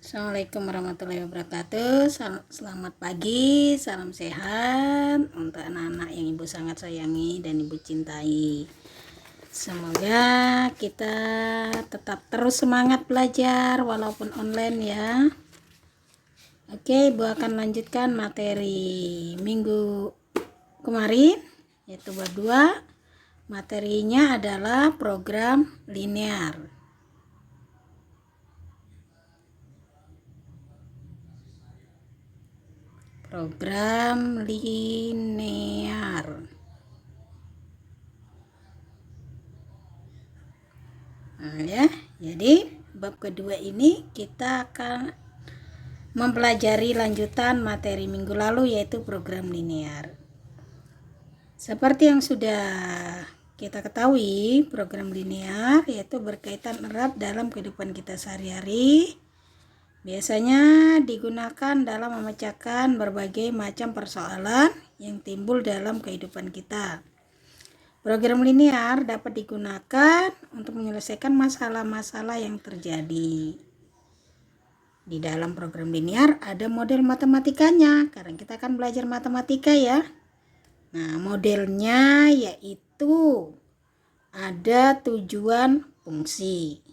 Assalamualaikum warahmatullahi wabarakatuh. Selamat pagi, salam sehat untuk anak-anak yang ibu sangat sayangi dan ibu cintai. Semoga kita tetap terus semangat belajar walaupun online ya. Oke, ibu akan lanjutkan materi minggu kemarin, yaitu bab 2. Materinya adalah program linear. Program linear. Nah, ya, jadi bab kedua ini kita akan mempelajari lanjutan materi minggu lalu, yaitu program linear. Seperti yang sudah kita ketahui, program linear yaitu berkaitan erat dalam kehidupan kita sehari-hari. Biasanya digunakan dalam memecahkan berbagai macam persoalan yang timbul dalam kehidupan kita. Program linear dapat digunakan untuk menyelesaikan masalah-masalah yang terjadi. Di dalam program linear ada model matematikanya, karena kita akan belajar matematika ya. Nah, modelnya yaitu ada tujuan fungsi.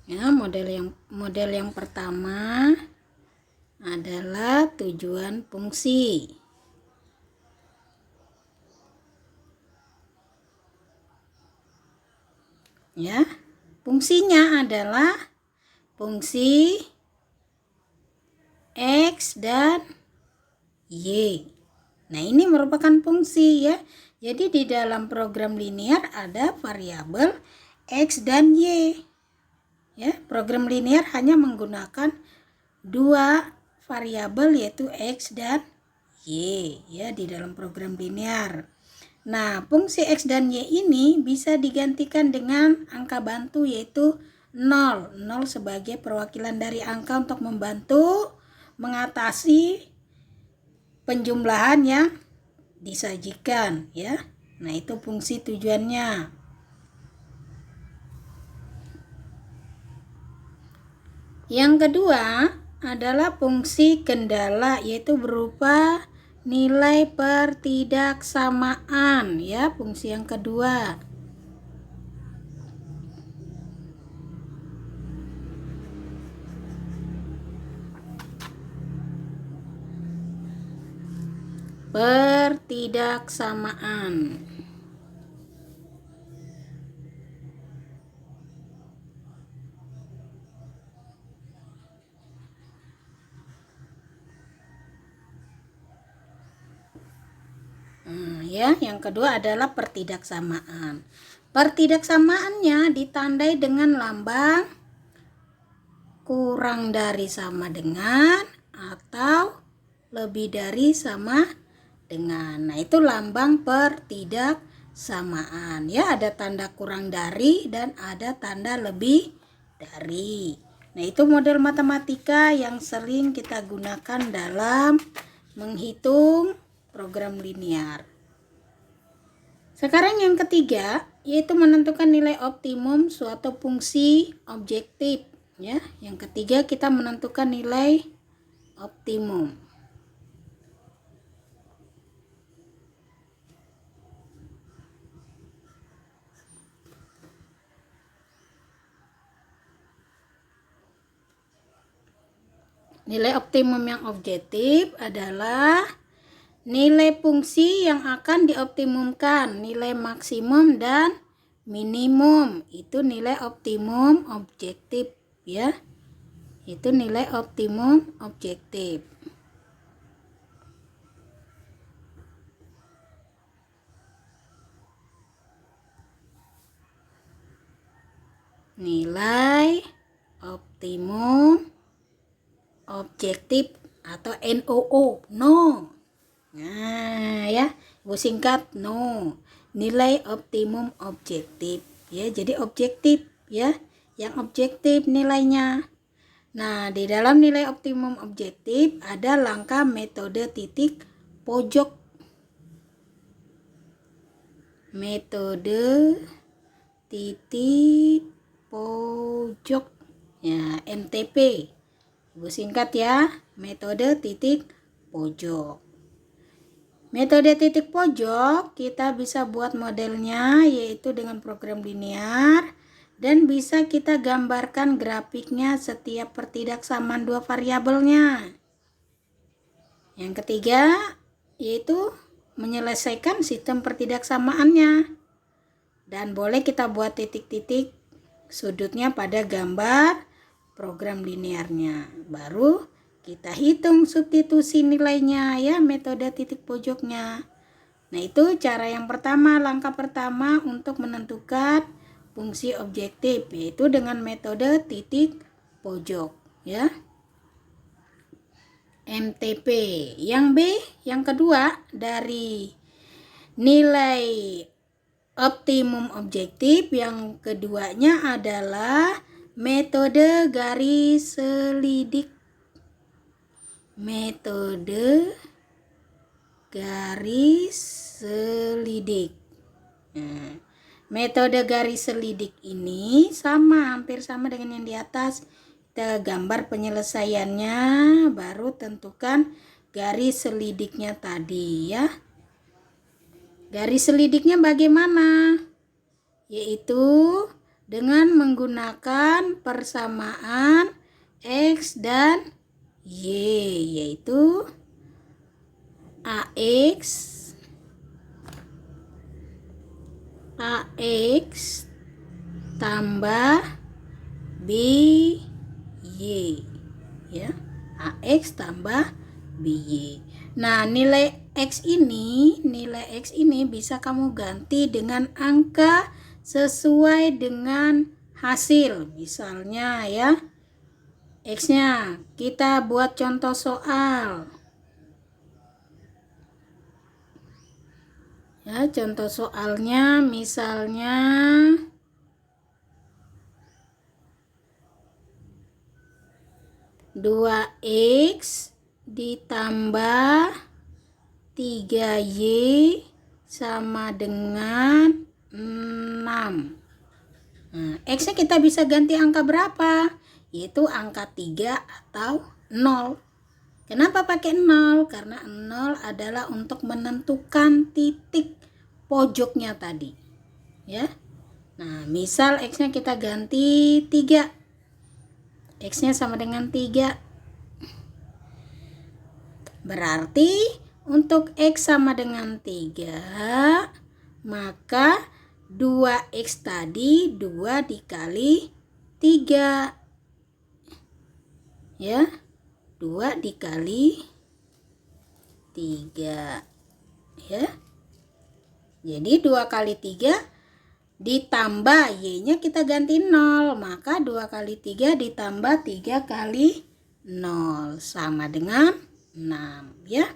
Ya, model yang pertama adalah tujuan fungsi. Ya, fungsinya adalah fungsi X dan Y. Nah, ini merupakan fungsi ya. Jadi di dalam program linear ada variabel X dan Y. Ya, program linear hanya menggunakan dua variabel, yaitu X dan Y ya di dalam program linear. Nah, fungsi X dan Y ini bisa digantikan dengan angka bantu, yaitu 0. 0 sebagai perwakilan dari angka untuk membantu mengatasi penjumlahan yang disajikan ya. Nah, itu fungsi tujuannya. Yang kedua adalah fungsi kendala, yaitu berupa nilai pertidaksamaan ya, fungsi yang kedua. Pertidaksamaan. Ya, yang kedua adalah pertidaksamaan. Pertidaksamaannya ditandai dengan lambang kurang dari sama dengan atau lebih dari sama dengan. Nah, itu lambang pertidaksamaan ya, ada tanda kurang dari dan ada tanda lebih dari. Nah, itu model matematika yang sering kita gunakan dalam menghitung program linear. Sekarang yang ketiga, yaitu menentukan nilai optimum suatu fungsi objektif ya. Yang ketiga, kita menentukan nilai optimum. Nilai optimum yang objektif adalah nilai fungsi yang akan dioptimumkan, nilai maksimum dan minimum. Itu nilai optimum objektif ya. Itu nilai optimum objektif. Nilai optimum objektif atau NOO, no. Nah, ya, ibu singkat no. Nilai optimum objektif ya. Jadi objektif ya, yang objektif nilainya. Nah, di dalam nilai optimum objektif ada langkah metode titik pojok. Metode titik pojok. Ya, MTP. Ibu singkat ya, metode titik pojok. Metode titik pojok kita bisa buat modelnya yaitu dengan program linear dan bisa kita gambarkan grafiknya setiap pertidaksamaan dua variabelnya. Yang ketiga yaitu menyelesaikan sistem pertidaksamaannya. Dan boleh kita buat titik-titik sudutnya pada gambar program linearnya. Baru kita hitung substitusi nilainya ya, metode titik pojoknya. Nah, itu cara yang pertama, langkah pertama untuk menentukan fungsi objektif, yaitu dengan metode titik pojok ya. MTP. Yang B, yang kedua dari nilai optimum objektif, yang keduanya adalah metode garis selidik. Metode garis selidik. Nah, metode garis selidik ini hampir sama dengan yang di atas. Kita gambar penyelesaiannya, baru tentukan garis selidiknya tadi ya. Garis selidiknya bagaimana? Yaitu dengan menggunakan persamaan X dan Y, yaitu AX tambah BY ya, AX tambah BY. Nah, nilai X ini bisa kamu ganti dengan angka sesuai dengan hasil. Misalnya ya, X-nya kita buat contoh soal. Ya, contoh soalnya misalnya dua X ditambah 3Y sama dengan 6. Nah, X-nya kita bisa ganti angka berapa? Yaitu angka 3 atau 0. Kenapa pakai 0? Karena 0 adalah untuk menentukan titik pojoknya tadi. Ya. Nah, misal X-nya kita ganti 3. X-nya sama dengan 3. Berarti untuk X sama dengan 3, maka 2X tadi 2 dikali 3. Ya, 2 dikali 3 ya. Jadi 2 kali 3 ditambah Y-nya kita ganti 0, maka 2 kali 3 ditambah 3 kali 0 sama dengan 6 ya.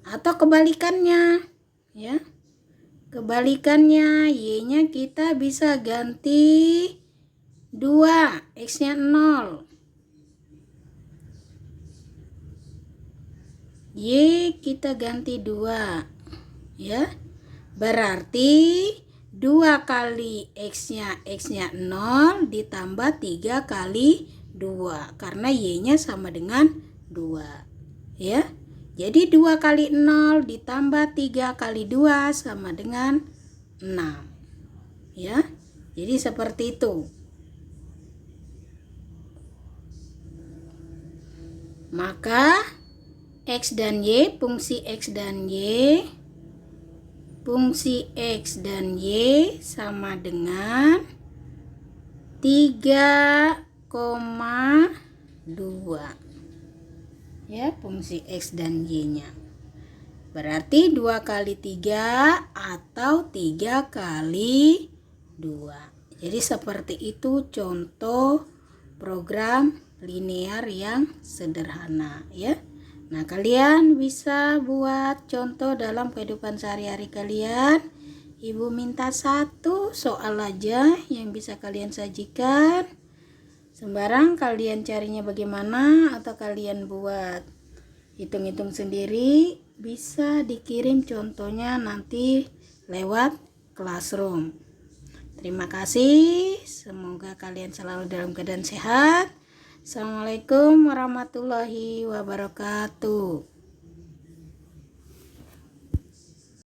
Atau kebalikannya ya. Kebalikannya, Y-nya kita bisa ganti 2, X-nya 0. Y kita ganti 2 ya. Berarti 2 kali X-nya 0 ditambah 3 kali 2 karena Y-nya sama dengan 2 ya. Jadi 2 kali 0 ditambah 3 kali 2 sama dengan 6 ya. Jadi seperti itu. Maka X dan Y, fungsi X dan Y sama dengan 3,2 ya, fungsi X dan Y-nya. Berarti 2 kali 3 atau 3 kali 2. Jadi seperti itu contoh program linear yang sederhana ya. Nah, kalian bisa buat contoh dalam kehidupan sehari-hari kalian. Ibu minta 1 soal aja yang bisa kalian sajikan. sembarang kalian carinya bagaimana, atau kalian buat hitung-hitung sendiri, bisa dikirim contohnya nanti lewat Classroom. Terima kasih, semoga kalian selalu dalam keadaan sehat. Assalamualaikum warahmatullahi wabarakatuh.